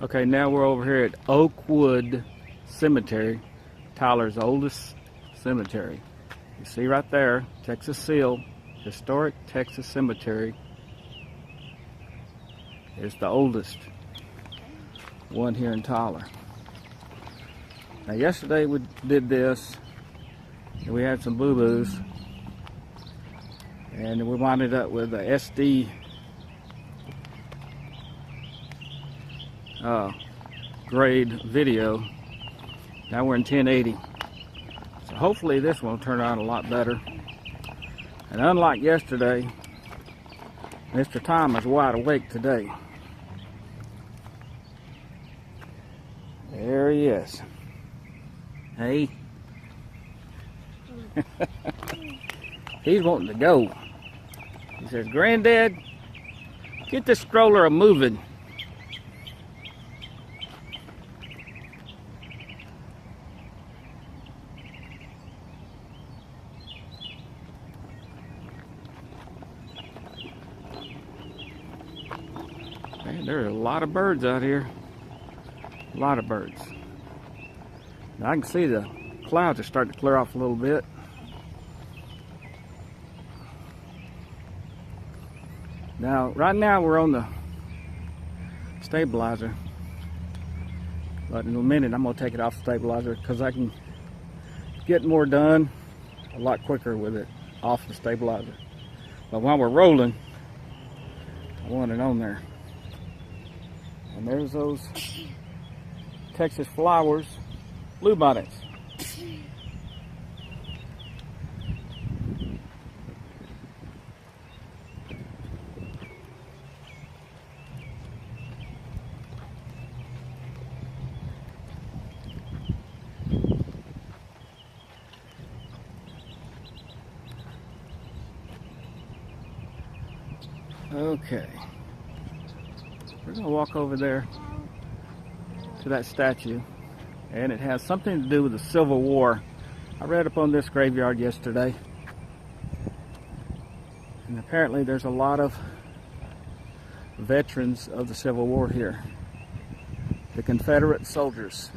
Okay, now we're over here at Oakwood Cemetery, Tyler's oldest cemetery. You see right there, Texas Seal, Historic Texas Cemetery. It's the oldest one here in Tyler. Now yesterday we did this, and we had some boo-boos, and we wound up with a SD grade video. Now we're in 1080. So hopefully this one will turn out a lot better. And unlike yesterday, Mr. Tom is wide awake today. There he is. Hey. He's wanting to go. He says, "Granddad, get this stroller a-moving." Man, there are a lot of birds out here. A lot of birds. Now I can see the clouds are starting to clear off a little bit. Now, right now we're on the stabilizer, but in a minute I'm going to take it off the stabilizer because I can get more done a lot quicker with it off the stabilizer. But while we're rolling, I want it on there. And there's those Texas flowers, bluebonnets. Okay, we're going to walk over there to that statue, and it has something to do with the Civil War. I read up on this graveyard yesterday, and apparently there's a lot of veterans of the Civil War here. The Confederate soldiers.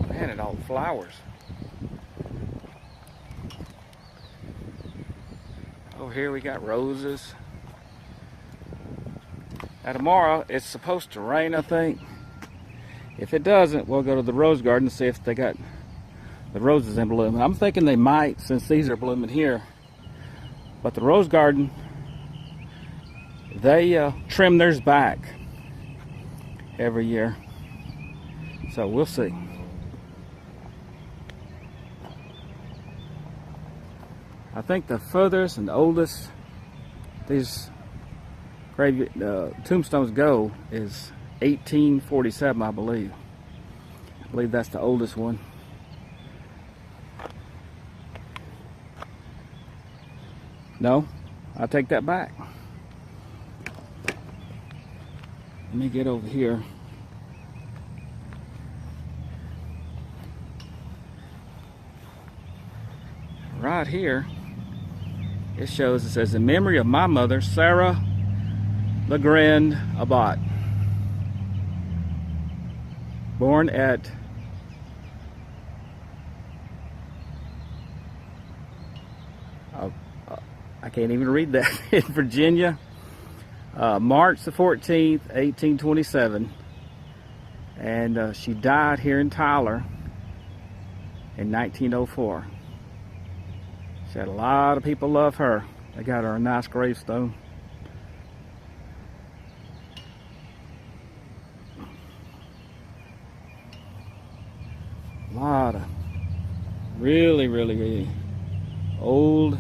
Man, and all the flowers. Over here we got roses. Now tomorrow it's supposed to rain, I think. If it doesn't, we'll go to the rose garden and see if they got the roses in bloom. And I'm thinking they might, since these are blooming here. But the rose garden, they trim theirs back every year. So we'll see. I think the furthest and the oldest these tombstones go is 1847, I believe. I believe that's the oldest one. No, I take that back. Let me get over here. Right here, it shows, it says, "In memory of my mother, Sarah Legrand Abbott, born at I can't even read that, in Virginia, March the 14th, 1827, and she died here in Tyler in 1904. She had a lot of people love her. They got her a nice gravestone. A lot of really old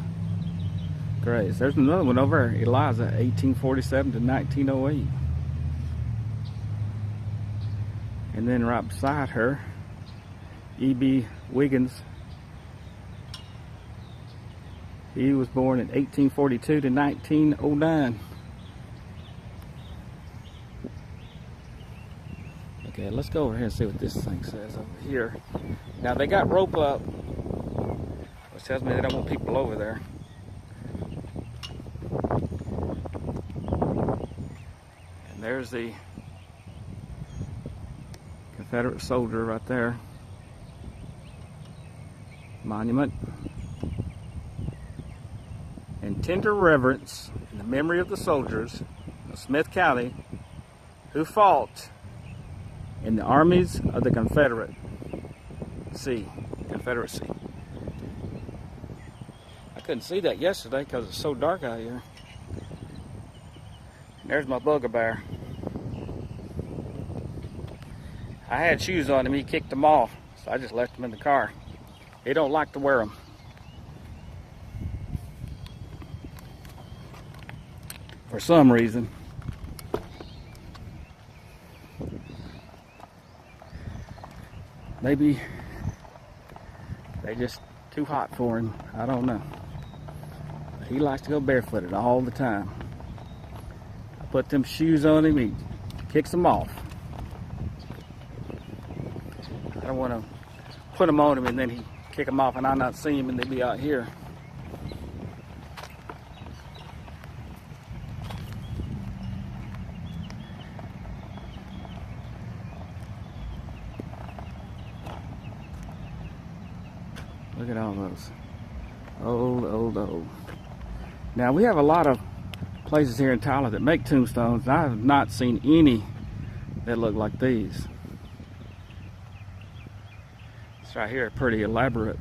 graves. There's another one over there, Eliza, 1847 to 1908. And then right beside her, E.B. Wiggins. He was born in 1842 to 1909. Okay, let's go over here and see what this thing says over here. Now they got rope up, which tells me they don't want people over there. And there's the Confederate soldier right there. Monument. In tender reverence in the memory of the soldiers of Smith County who fought in the armies of the Confederacy. I couldn't see that yesterday because it's so dark out here. And there's my bugger bear. I had shoes on him, he kicked them off, so I just left them in the car. He don't like to wear them. For some reason. Maybe they just too hot for him. I don't know. But he likes to go barefooted all the time. I put them shoes on him, he kicks them off. I don't want to put them on him and then he kick them off and I not see him and they be out here. Look at all those. Old. Now we have a lot of places here in Tyler that make tombstones. I have not seen any that look like these. This right here, pretty elaborate.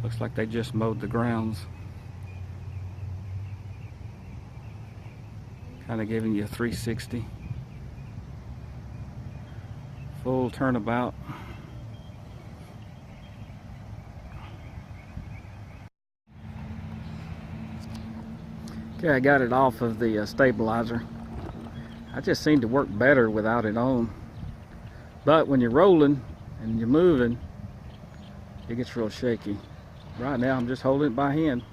Looks like they just mowed the grounds. Kind of giving you a 360. Full turnabout. Okay, I got it off of the stabilizer. I just seem to work better without it on. But when you're rolling and you're moving, it gets real shaky. Right now I'm just holding it by hand.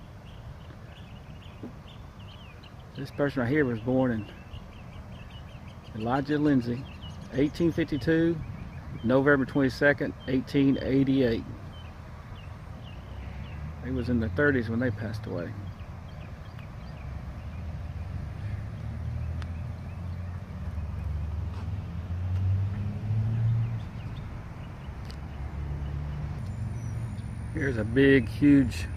This person right here was born in Elijah Lindsay, 1852, November 22nd, 1888. He was in their 30s when they passed away. Here's a big, huge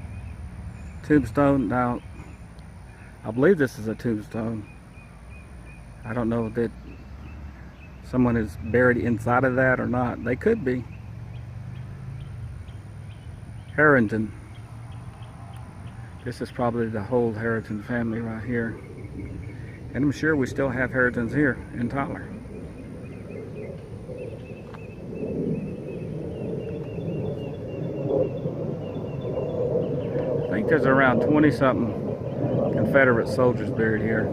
tombstone. Now, I believe this is a tombstone. I don't know that someone is buried inside of that or not. They could be. Harrington. This is probably the whole Harrington family right here. And I'm sure we still have Harringtons here in Tyler. I think there's around 20-something Confederate soldiers buried here.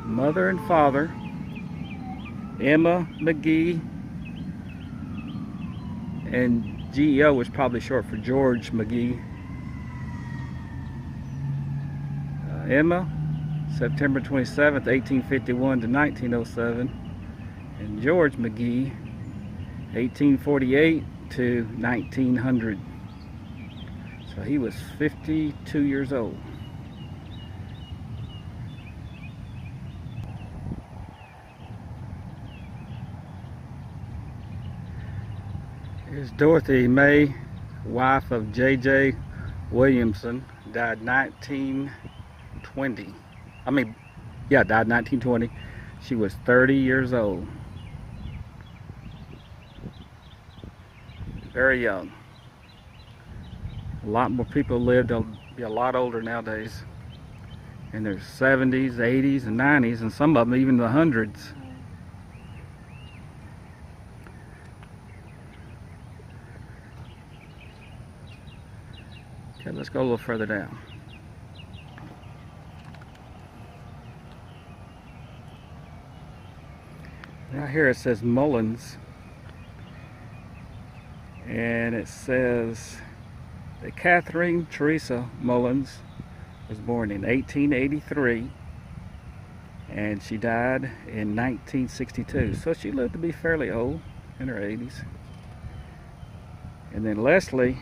Mother and father, Emma McGee, and GEO was probably short for George McGee. Emma, September 27th, 1851 to 1907, and George McGee, 1848 to 1900. So he was 52 years old. Here's Dorothy May, wife of J.J. Williamson, died 1920. Died 1920. She was 30 years old. Very young. A lot more people lived. They'll be a lot older nowadays. And there's 70s, 80s, and 90s, and some of them even the hundreds. Okay, let's go a little further down. Right here it says Mullins, and it says that Catherine Teresa Mullins was born in 1883 and she died in 1962, so she lived to be fairly old, in her 80s. And then Leslie,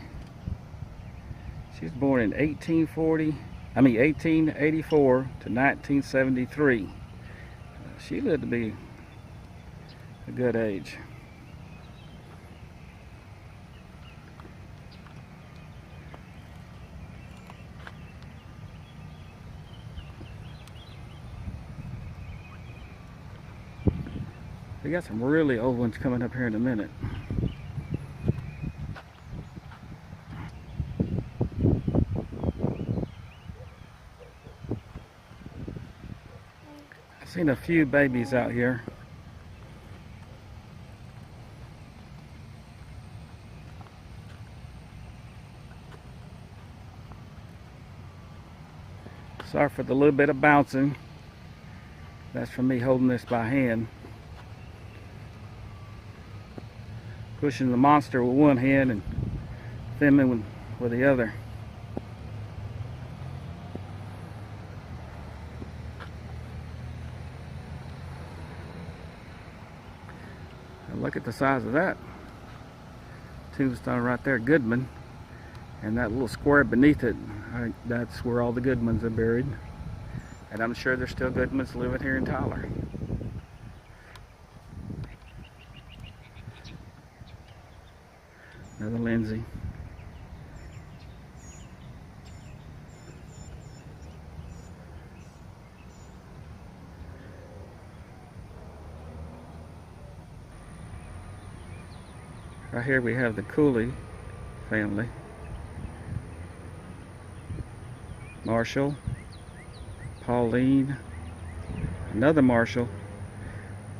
she was born in 1884 to 1973. She lived to be a good age. We got some really old ones coming up here in a minute. I've seen a few babies out here. Sorry for the little bit of bouncing. That's from me holding this by hand. Pushing the monster with one hand and filming with the other. And look at the size of that tombstone right there, Goodman. And that little square beneath it, that's where all the Goodmans are buried. And I'm sure there's still Goodmans living here in Tyler. Another Lindsay. Right here we have the Cooley family. Marshall, Pauline, another Marshall.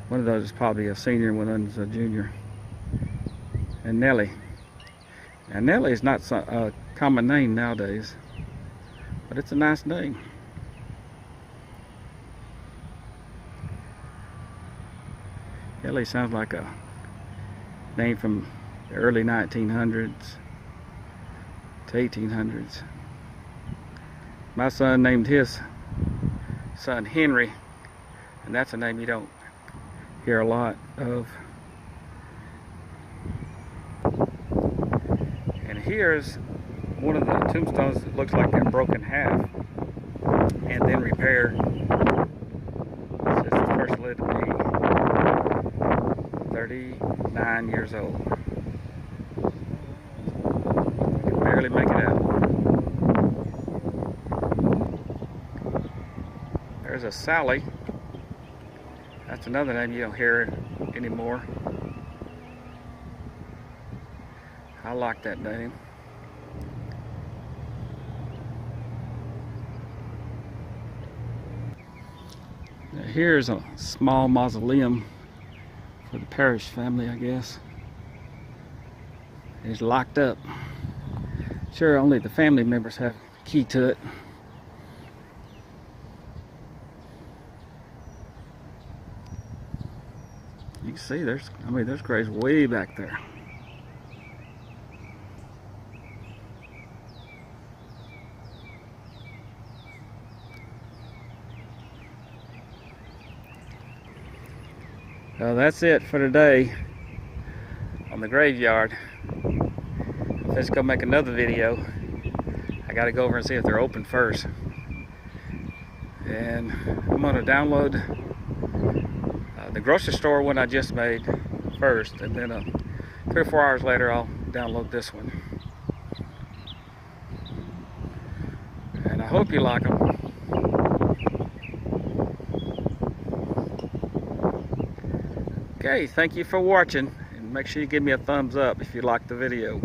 One of those is probably a senior, one of them is a junior. And Nellie. Now Nellie is not a common name nowadays, but it's a nice name. Nellie sounds like a name from the early 1900s to 1800s. My son named his son Henry, and that's a name you don't hear a lot of. Here's one of the tombstones that looks like they're broken in half and then repaired. It says this person lived to be 39 years old. You can barely make it out. There's a Sally. That's another name you don't hear anymore. I like that name. Now here's a small mausoleum for the Parrish family, I guess. It's locked up. Sure, only the family members have a key to it. You can see there's graves way back there. Well, that's it for today on the graveyard. Let's go make another video. I gotta go over and see if they're open first. And I'm gonna download the grocery store one I just made first, and then 3 or 4 hours later I'll download this one. And I hope you like them. Okay, thank you for watching, and make sure you give me a thumbs up if you liked the video.